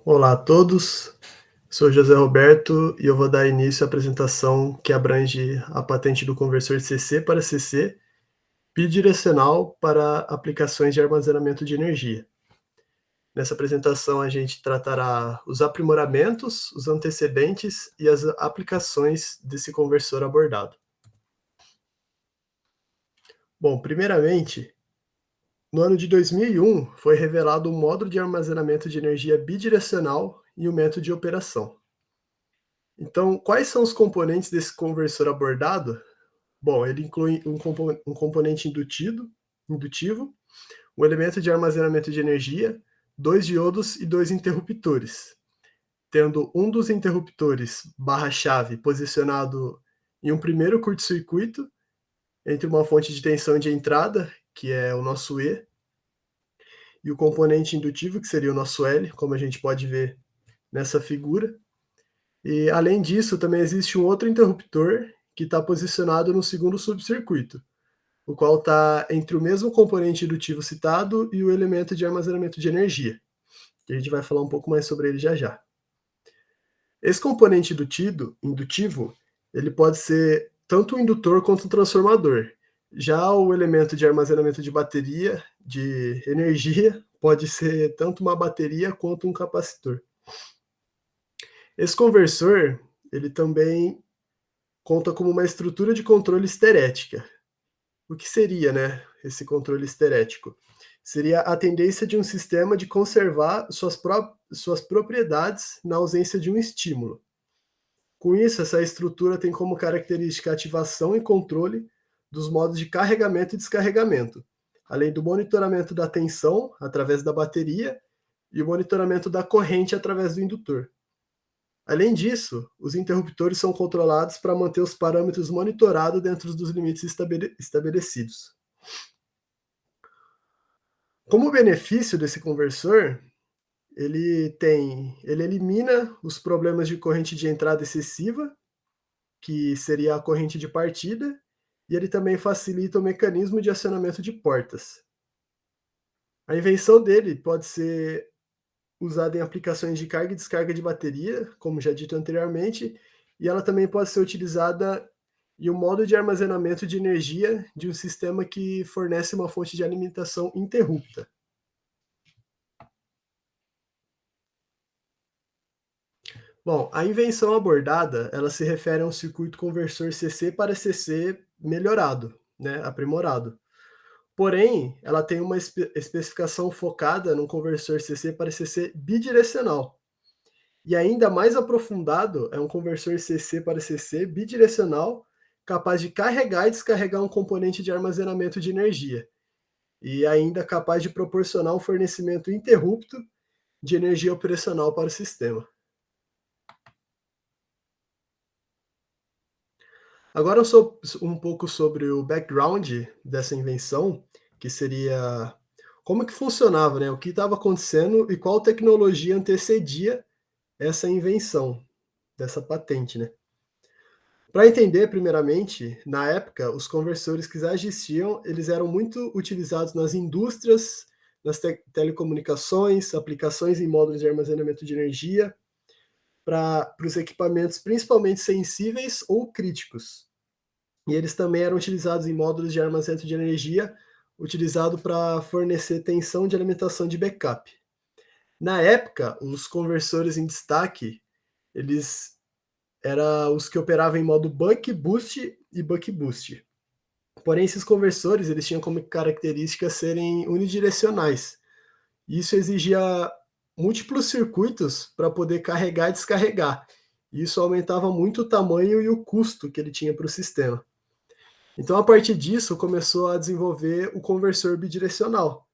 Olá a todos, sou José Roberto e eu vou dar início à apresentação que abrange a patente do conversor CC para CC bidirecional para aplicações de armazenamento de energia. Nessa apresentação a gente tratará os aprimoramentos, os antecedentes e as aplicações desse conversor abordado. Bom, primeiramente, no ano de 2001 foi revelado um módulo de armazenamento de energia bidirecional e o método de operação. Então, quais são os componentes desse conversor abordado? Bom, ele inclui um componente indutivo, um elemento de armazenamento de energia, dois diodos e dois interruptores, tendo um dos interruptores barra-chave posicionado em um primeiro curto-circuito entre uma fonte de tensão de entrada, que é o nosso E, e o componente indutivo, que seria o nosso L, como a gente pode ver nessa figura. E além disso, também existe um outro interruptor que está posicionado no segundo subcircuito, o qual está entre o mesmo componente indutivo citado e o elemento de armazenamento de energia, que a gente vai falar um pouco mais sobre ele já já. Esse componente indutivo, ele pode ser tanto um indutor quanto um transformador. Já o elemento de armazenamento de bateria, de energia, pode ser tanto uma bateria quanto um capacitor. Esse conversor, ele também conta como uma estrutura de controle esterética. O que seria, né, esse controle esterético? Seria a tendência de um sistema de conservar suas propriedades na ausência de um estímulo. Com isso, essa estrutura tem como característica a ativação e controle dos modos de carregamento e descarregamento, além do monitoramento da tensão através da bateria e o monitoramento da corrente através do indutor. Além disso, os interruptores são controlados para manter os parâmetros monitorados dentro dos limites estabelecidos. Como benefício desse conversor, ele elimina os problemas de corrente de entrada excessiva, que seria a corrente de partida, e ele também facilita o mecanismo de acionamento de portas. A invenção dele pode ser usada em aplicações de carga e descarga de bateria, como já dito anteriormente, e ela também pode ser utilizada em um modo de armazenamento de energia de um sistema que fornece uma fonte de alimentação interrupta. Bom, a invenção abordada, ela se refere a um circuito conversor CC para CC melhorado, né, aprimorado. Porém, ela tem uma especificação focada num conversor CC para CC bidirecional. E ainda mais aprofundado, é um conversor CC para CC bidirecional, capaz de carregar e descarregar um componente de armazenamento de energia, e ainda capaz de proporcionar um fornecimento interrupto de energia operacional para o sistema. Agora um pouco sobre o background dessa invenção, que seria como que funcionava, né? O que estava acontecendo e qual tecnologia antecedia essa invenção dessa patente, né? Para entender, primeiramente, na época, os conversores que já existiam, eles eram muito utilizados nas indústrias, nas telecomunicações, aplicações em módulos de armazenamento de energia, para os equipamentos principalmente sensíveis ou críticos. E eles também eram utilizados em módulos de armazenamento de energia, utilizado para fornecer tensão de alimentação de backup. Na época, os conversores em destaque, eles eram os que operavam em modo buck boost e buck boost. Porém, esses conversores, eles tinham como característica serem unidirecionais. Isso exigia múltiplos circuitos para poder carregar e descarregar. Isso aumentava muito o tamanho e o custo que ele tinha para o sistema. Então, a partir disso, começou a desenvolver o conversor bidirecional,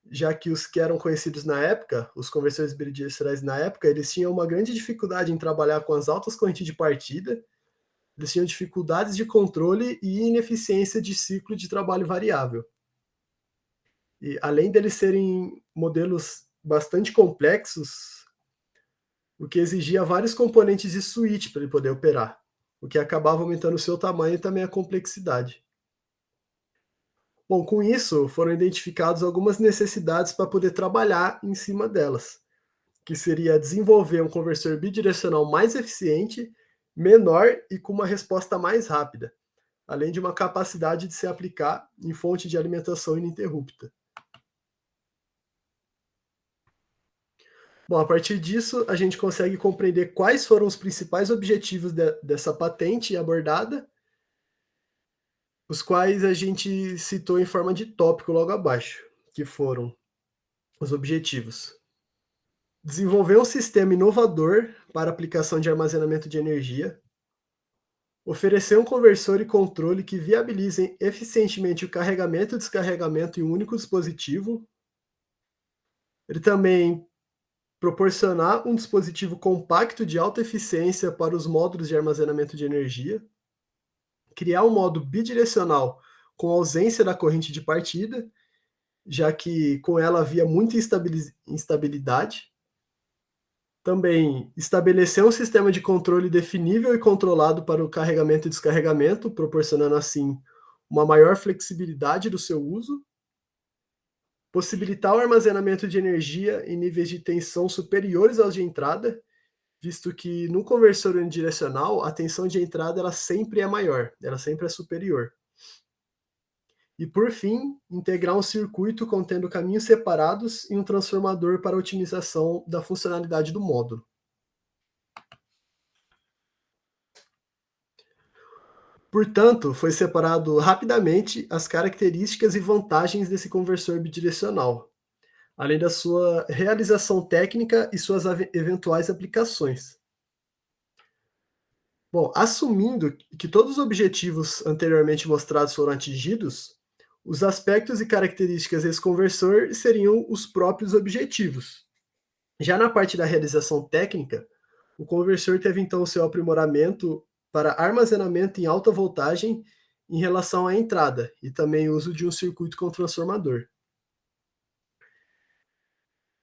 já que os que eram conhecidos na época, os conversores bidirecionais na época, eles tinham uma grande dificuldade em trabalhar com as altas correntes de partida, eles tinham dificuldades de controle e ineficiência de ciclo de trabalho variável. E além deles serem modelos bastante complexos, o que exigia vários componentes de switch para ele poder operar, o que acabava aumentando o seu tamanho e também a complexidade. Bom, com isso foram identificadas algumas necessidades para poder trabalhar em cima delas, que seria desenvolver um conversor bidirecional mais eficiente, menor e com uma resposta mais rápida, além de uma capacidade de se aplicar em fonte de alimentação ininterrupta. Bom, a partir disso, a gente consegue compreender quais foram os principais objetivos dessa patente abordada, os quais a gente citou em forma de tópico logo abaixo, que foram os objetivos. Desenvolver um sistema inovador para aplicação de armazenamento de energia, oferecer um conversor e controle que viabilizem eficientemente o carregamento e descarregamento em um único dispositivo. Ele também proporcionar um dispositivo compacto de alta eficiência para os módulos de armazenamento de energia, criar um modo bidirecional com ausência da corrente de partida, já que com ela havia muita instabilidade. Também estabelecer um sistema de controle definível e controlado para o carregamento e descarregamento, proporcionando assim uma maior flexibilidade do seu uso. Possibilitar o armazenamento de energia em níveis de tensão superiores aos de entrada, visto que no conversor unidirecional a tensão de entrada ela sempre é maior, ela sempre é superior. E por fim, integrar um circuito contendo caminhos separados e um transformador para a otimização da funcionalidade do módulo. Portanto, foi separado rapidamente as características e vantagens desse conversor bidirecional, além da sua realização técnica e suas eventuais aplicações. Bom, assumindo que todos os objetivos anteriormente mostrados foram atingidos, os aspectos e características desse conversor seriam os próprios objetivos. Já na parte da realização técnica, o conversor teve então o seu aprimoramento para armazenamento em alta voltagem em relação à entrada e também o uso de um circuito com transformador.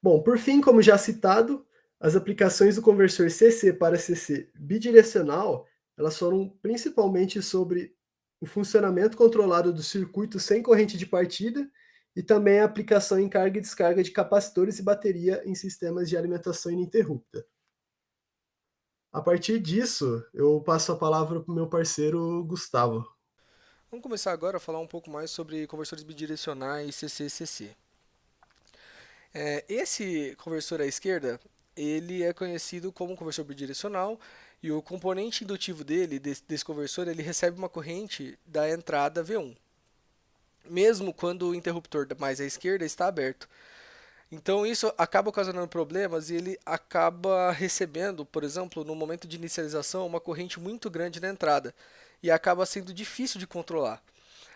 Bom, por fim, como já citado, as aplicações do conversor CC para CC bidirecional, elas foram principalmente sobre o funcionamento controlado do circuito sem corrente de partida e também a aplicação em carga e descarga de capacitores e bateria em sistemas de alimentação ininterrupta. A partir disso, eu passo a palavra para o meu parceiro Gustavo. Vamos começar agora a falar um pouco mais sobre conversores bidirecionais CC-CC. Esse conversor à esquerda, ele é conhecido como conversor bidirecional e o componente indutivo dele, desse conversor, ele recebe uma corrente da entrada V1, mesmo quando o interruptor mais à esquerda está aberto. Então isso acaba ocasionando problemas e ele acaba recebendo, por exemplo, no momento de inicialização, uma corrente muito grande na entrada e acaba sendo difícil de controlar.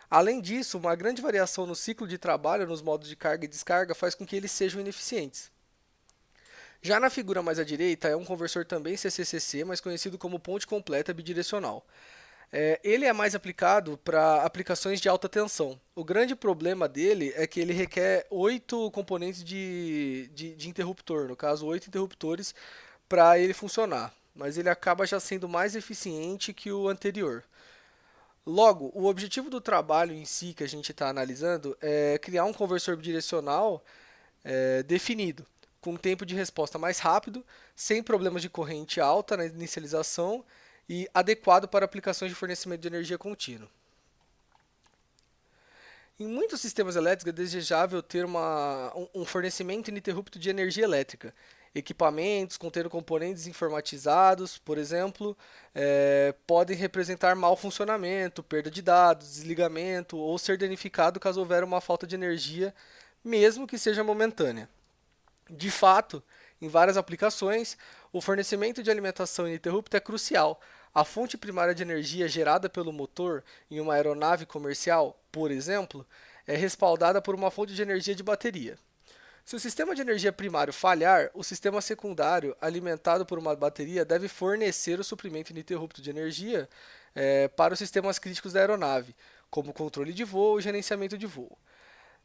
Além disso, uma grande variação no ciclo de trabalho nos modos de carga e descarga faz com que eles sejam ineficientes. Já na figura mais à direita é um conversor também CCCC, mas conhecido como ponte completa bidirecional. Ele é mais aplicado para aplicações de alta tensão. O grande problema dele é que ele requer 8 componentes de interruptor, no caso 8 interruptores, para ele funcionar. Mas ele acaba já sendo mais eficiente que o anterior. Logo, o objetivo do trabalho em si que a gente está analisando é criar um conversor bidirecional definido, com um tempo de resposta mais rápido, sem problemas de corrente alta na inicialização e adequado para aplicações de fornecimento de energia contínuo. Em muitos sistemas elétricos é desejável ter um fornecimento ininterrupto de energia elétrica. Equipamentos contendo componentes informatizados, por exemplo, podem representar mau funcionamento, perda de dados, desligamento ou ser danificado caso houver uma falta de energia, mesmo que seja momentânea. De fato, em várias aplicações, o fornecimento de alimentação ininterrupta é crucial. A fonte primária de energia gerada pelo motor em uma aeronave comercial, por exemplo, é respaldada por uma fonte de energia de bateria. Se o sistema de energia primário falhar, o sistema secundário, alimentado por uma bateria, deve fornecer o suprimento ininterrupto de energia para os sistemas críticos da aeronave, como controle de voo e gerenciamento de voo.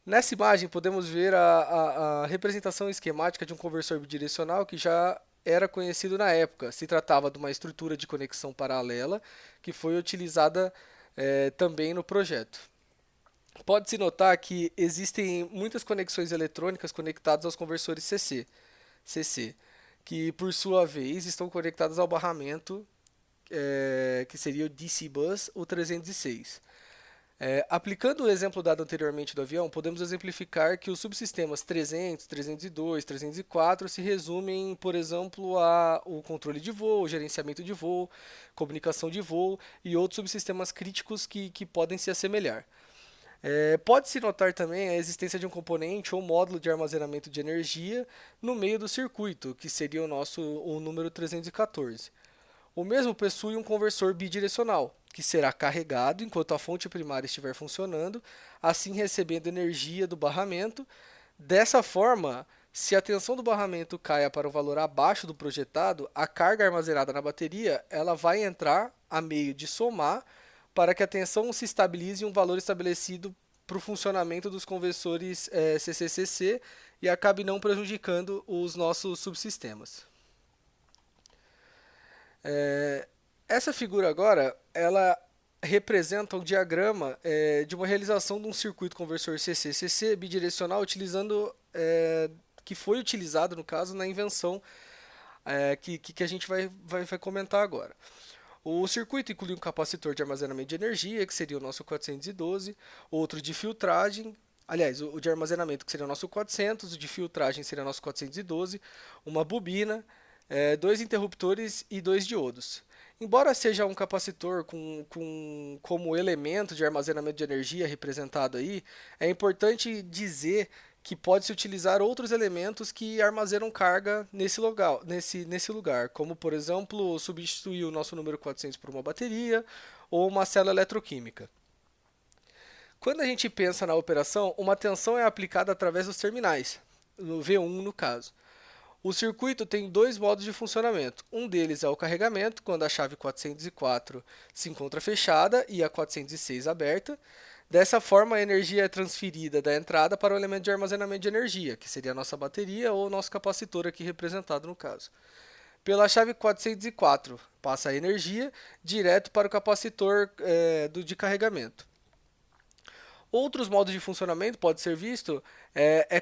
Nessa imagem, podemos ver a representação esquemática de um conversor bidirecional que já era conhecido na época. Se tratava de uma estrutura de conexão paralela que foi utilizada também no projeto. Pode-se notar que existem muitas conexões eletrônicas conectadas aos conversores CC. que por sua vez estão conectadas ao barramento, que seria o DC Bus, o 306. Aplicando o exemplo dado anteriormente do avião, podemos exemplificar que os subsistemas 300, 302, 304 se resumem, por exemplo, ao controle de voo, gerenciamento de voo, comunicação de voo e outros subsistemas críticos que podem se assemelhar. Pode-se notar também a existência de um componente ou módulo de armazenamento de energia no meio do circuito, que seria o número 314. O mesmo possui um conversor bidirecional, que será carregado enquanto a fonte primária estiver funcionando, assim recebendo energia do barramento. Dessa forma, se a tensão do barramento caia para um valor abaixo do projetado, a carga armazenada na bateria ela vai entrar a meio de somar para que a tensão se estabilize em um valor estabelecido para o funcionamento dos conversores CCCC e acabe não prejudicando os nossos subsistemas. Essa figura agora, ela representa um diagrama de uma realização de um circuito conversor CC-CC bidirecional que foi utilizado, no caso, na invenção que a gente vai comentar agora. O circuito inclui um capacitor de armazenamento de energia, que seria o nosso 412, outro de filtragem, aliás, o de armazenamento, que seria o nosso 400, o de filtragem seria o nosso 412, uma bobina, dois interruptores e dois diodos. Embora seja um capacitor como elemento de armazenamento de energia representado aí, é importante dizer que pode-se utilizar outros elementos que armazenam carga nesse lugar, como, por exemplo, substituir o nosso número 400 por uma bateria ou uma célula eletroquímica. Quando a gente pensa na operação, uma tensão é aplicada através dos terminais, no V1 no caso. O circuito tem dois modos de funcionamento. Um deles é o carregamento, quando a chave 404 se encontra fechada e a 406 aberta. Dessa forma, a energia é transferida da entrada para o elemento de armazenamento de energia, que seria a nossa bateria ou o nosso capacitor aqui representado no caso. Pela chave 404, passa a energia direto para o capacitor de carregamento. Outros modos de funcionamento pode ser visto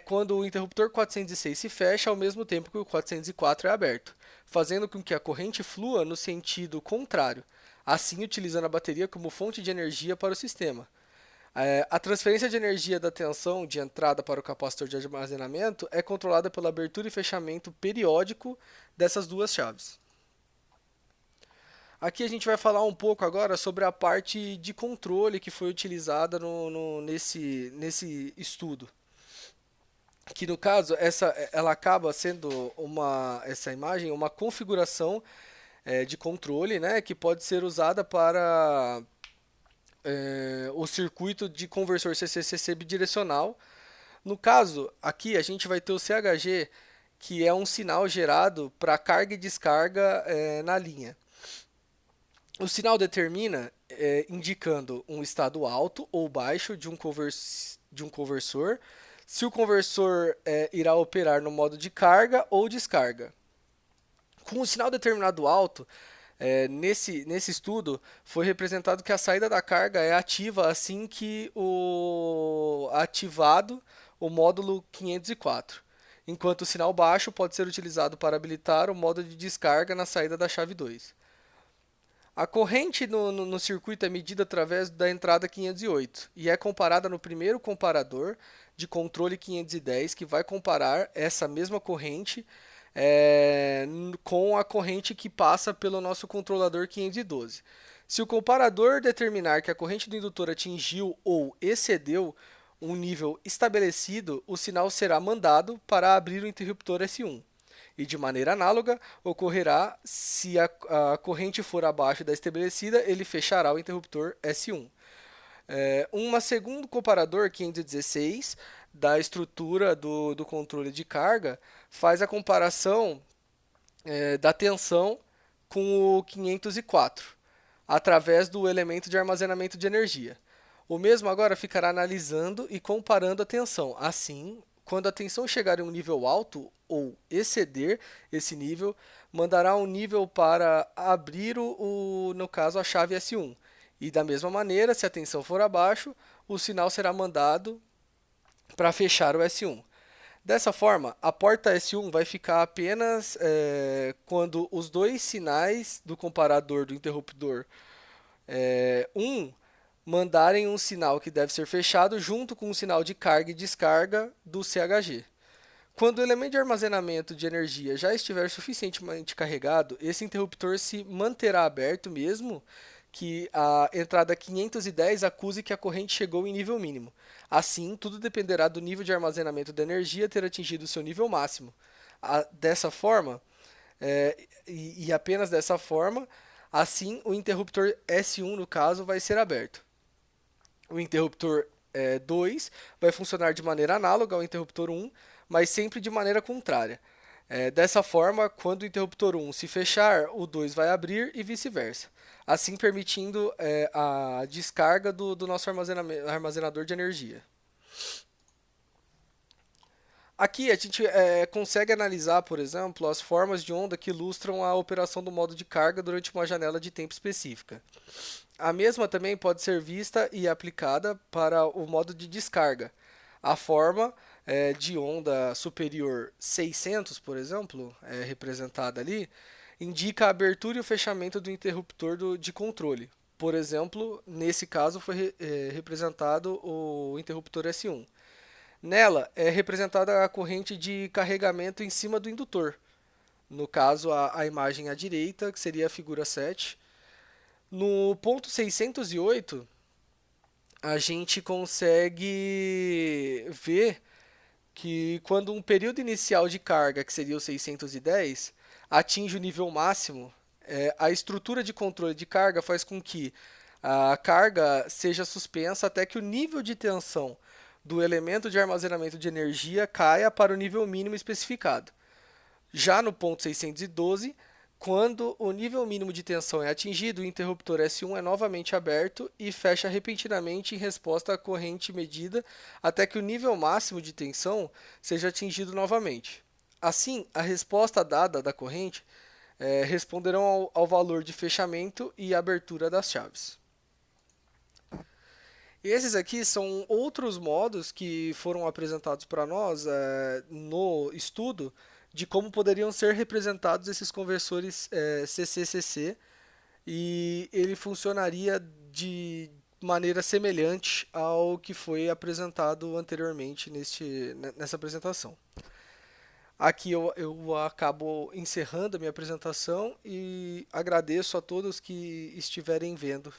quando o interruptor 406 se fecha ao mesmo tempo que o 404 é aberto, fazendo com que a corrente flua no sentido contrário, assim utilizando a bateria como fonte de energia para o sistema. A transferência de energia da tensão de entrada para o capacitor de armazenamento é controlada pela abertura e fechamento periódico dessas duas chaves. Aqui a gente vai falar um pouco agora sobre a parte de controle que foi utilizada nesse estudo. Que no caso, ela acaba sendo essa imagem uma configuração de controle, né, que pode ser usada para o circuito de conversor CC-CC bidirecional. No caso, aqui a gente vai ter o CHG, que é um sinal gerado para carga e descarga na linha. O sinal determina indicando um estado alto ou baixo de um conversor, se o conversor irá operar no modo de carga ou descarga. Com o sinal determinado alto, nesse estudo, foi representado que a saída da carga é ativa assim que ativado o módulo 504, enquanto o sinal baixo pode ser utilizado para habilitar o modo de descarga na saída da chave 2. A corrente no circuito é medida através da entrada 508 e é comparada no primeiro comparador de controle 510, que vai comparar essa mesma corrente com a corrente que passa pelo nosso controlador 512. Se o comparador determinar que a corrente do indutor atingiu ou excedeu um nível estabelecido, o sinal será mandado para abrir o interruptor S1. E de maneira análoga, ocorrerá se a corrente for abaixo da estabelecida, ele fechará o interruptor S1. Um segundo comparador, 516, da estrutura do controle de carga, faz a comparação da tensão com o 504, através do elemento de armazenamento de energia. O mesmo agora ficará analisando e comparando a tensão. Assim, quando a tensão chegar em um nível alto ou exceder esse nível, mandará um nível para abrir no caso, a chave S1. E da mesma maneira, se a tensão for abaixo, o sinal será mandado para fechar o S1. Dessa forma, a porta S1 vai ficar apenas quando os dois sinais do comparador do interruptor mandarem um sinal que deve ser fechado junto com um sinal de carga e descarga do CHG. Quando o elemento de armazenamento de energia já estiver suficientemente carregado, esse interruptor se manterá aberto mesmo que a entrada 510 acuse que a corrente chegou em nível mínimo. Assim, tudo dependerá do nível de armazenamento da energia ter atingido seu nível máximo. Dessa forma, e apenas dessa forma, assim o interruptor S1, no caso, vai ser aberto. O interruptor 2 vai funcionar de maneira análoga ao interruptor 1, mas sempre de maneira contrária. Dessa forma, quando o interruptor 1 se fechar, o 2 vai abrir e vice-versa, assim permitindo a descarga do nosso armazenador de energia. Aqui a gente consegue analisar, por exemplo, as formas de onda que ilustram a operação do modo de carga durante uma janela de tempo específica. A mesma também pode ser vista e aplicada para o modo de descarga. A forma de onda superior 600, por exemplo, representada ali, indica a abertura e o fechamento do interruptor de controle. Por exemplo, nesse caso foi representado o interruptor S1. Nela é representada a corrente de carregamento em cima do indutor. No caso, a imagem à direita, que seria a figura 7. No ponto 608, a gente consegue ver que quando um período inicial de carga, que seria o 610, atinge o nível máximo, a estrutura de controle de carga faz com que a carga seja suspensa até que o nível de tensão do elemento de armazenamento de energia caia para o nível mínimo especificado. Já no ponto 612, quando o nível mínimo de tensão é atingido, o interruptor S1 é novamente aberto e fecha repentinamente em resposta à corrente medida até que o nível máximo de tensão seja atingido novamente. Assim, a resposta dada da corrente responderão ao valor de fechamento e abertura das chaves. Esses aqui são outros modos que foram apresentados para nós no estudo de como poderiam ser representados esses conversores CCCC, e ele funcionaria de maneira semelhante ao que foi apresentado anteriormente nessa apresentação. Aqui eu acabo encerrando a minha apresentação e agradeço a todos que estiverem vendo.